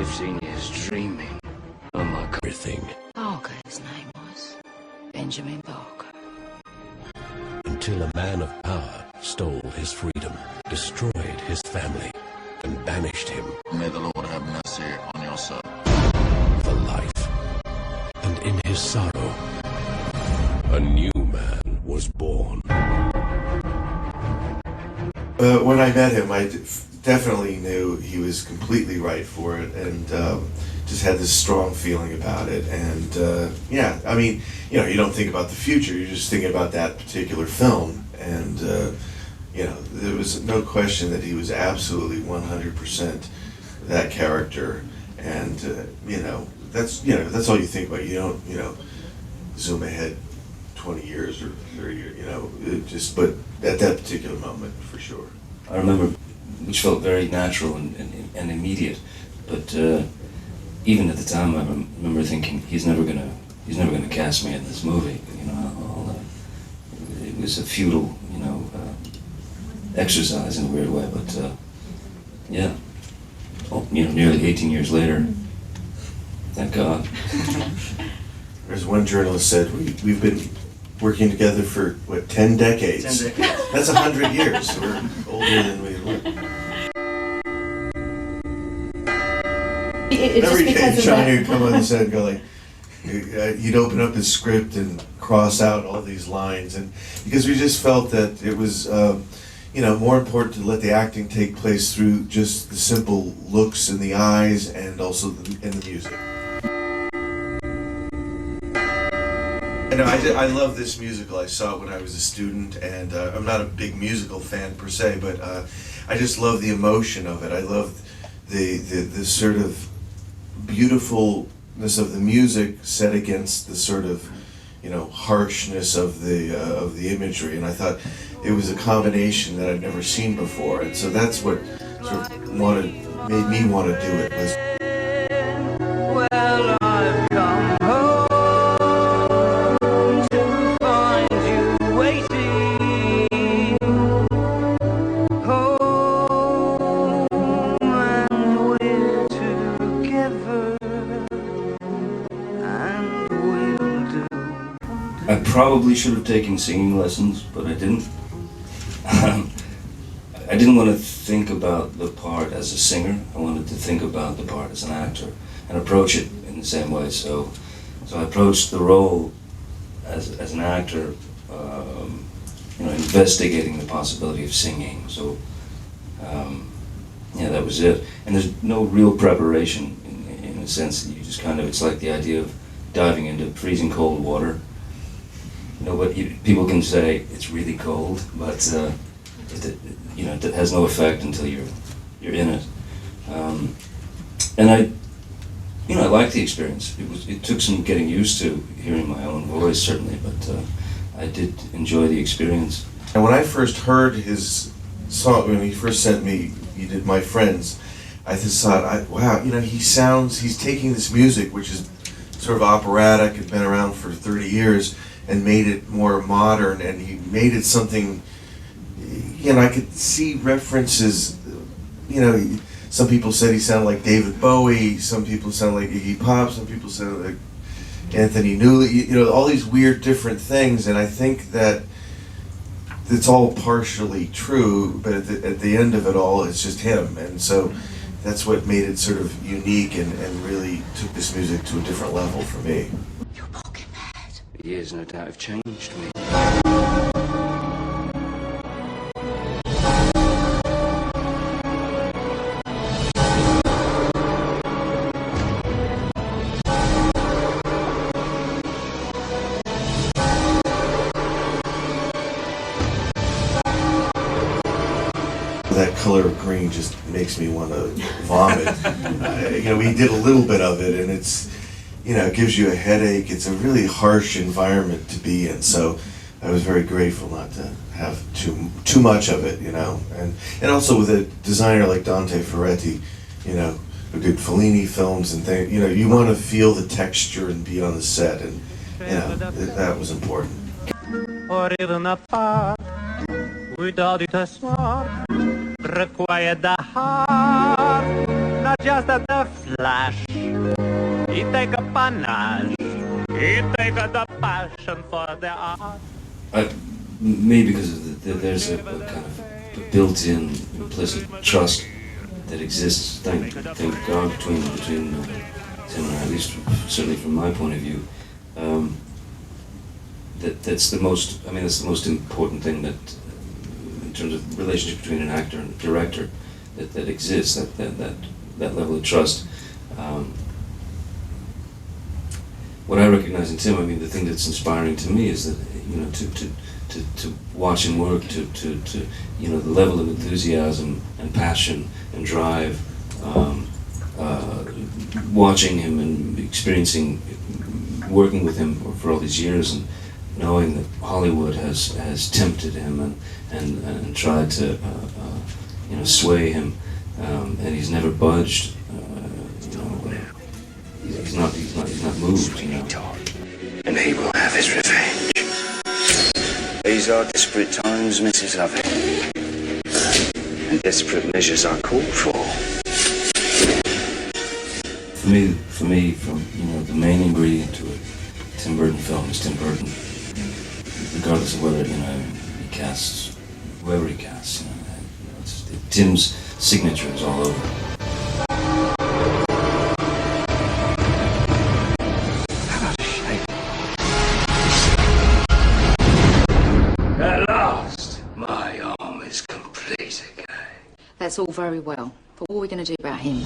15 years dreaming. Oh my God. Everything. Parker, his name was. Benjamin Parker. Until a man of power stole his freedom, destroyed his family, and banished him. May the Lord have mercy on your soul. For life. And in his sorrow, a new man was born. When I met him, I definitely knew he was completely right for it, and just had this strong feeling about it. And yeah, I mean, you know, you don't think about the future, you're just thinking about that particular film. And you know, there was no question that he was absolutely 100% that character. And you know, that's all you think about. You don't, you know, zoom ahead 20 years or 30 years, you know, but at that particular moment, for sure. I remember, which felt very natural and immediate, but even at the time, I remember thinking, he's never gonna cast me in this movie. You know, it was a futile, you know, exercise in a weird way. But yeah, you know, nearly 18 years later, thank God. As one journalist said, we've been working together for, what, 10 decades? 10 decades. That's 100 years. We're older than we look. Every day, Johnny would come on the set and go like, he'd open up his script and cross out all these lines, and because we just felt that it was, you know, more important to let the acting take place through just the simple looks in the eyes and also in the music. I love this musical. I saw it when I was a student, and I'm not a big musical fan per se, but I just love the emotion of it. I love the sort of beautifulness of the music set against the sort of, you know, harshness of the imagery, and I thought it was a combination that I'd never seen before, and so that's what sort of made me want to do it. Was I probably should have taken singing lessons, but I didn't. I didn't want to think about the part as a singer. I wanted to think about the part as an actor and approach it in the same way. So I approached the role as an actor, you know, investigating the possibility of singing. So yeah, that was it. And there's no real preparation in a sense that you just kind of, it's like the idea of diving into freezing cold water. You know, but people can say it's really cold, but you know, it has no effect until you're in it. And I liked the experience. It took some getting used to hearing my own voice, certainly, but I did enjoy the experience. And when I first heard his song, when he first sent me, he did My Friends, I just thought, wow, you know, he's taking this music, which is sort of operatic, had been around for 30 years, and made it more modern, and he made it something, you know, I could see references, you know, some people said he sounded like David Bowie, some people sound like Iggy Pop, some people sound like Anthony Newley, you know, all these weird different things, and I think that it's all partially true, but at the end of it all, it's just him, and so that's what made it sort of unique and really took this music to a different level for me. You're poking mad. The years no doubt have changed me. That color of green just makes me want to vomit. You know, we did a little bit of it, and it's, you know, it gives you a headache. It's a really harsh environment to be in. So I was very grateful not to have too much of it, you know. And also with a designer like Dante Ferretti, you know, who did Fellini films and things, you know, you want to feel the texture and be on the set, and you know, that was important. Required the heart not just at the flash. He take a panache. He take the passion for the art. Maybe because of there's a kind of built-in implicit trust that exists, thank God, between Tim and I, at least certainly from my point of view. That's the most important thing that, in terms of relationship between an actor and a director, that exists, that level of trust. What I recognize in Tim, I mean, the thing that's inspiring to me is that, you know, to watch him work, to you know, the level of enthusiasm and passion and drive, watching him and experiencing, working with him for all these years, and knowing that Hollywood has tempted him and tried to you know, sway him, and he's never budged. You know, he's not moved. Sweeney Todd, and he will have his revenge. These are desperate times, Mrs. Lovett, and desperate measures are called for. For me, from, you know, the main ingredient to a Tim Burton film is Tim Burton, regardless of whether, you know, he casts whoever he casts. You know, Tim's signature is all over. At last, my arm is complete again. That's all very well, but what are we going to do about him?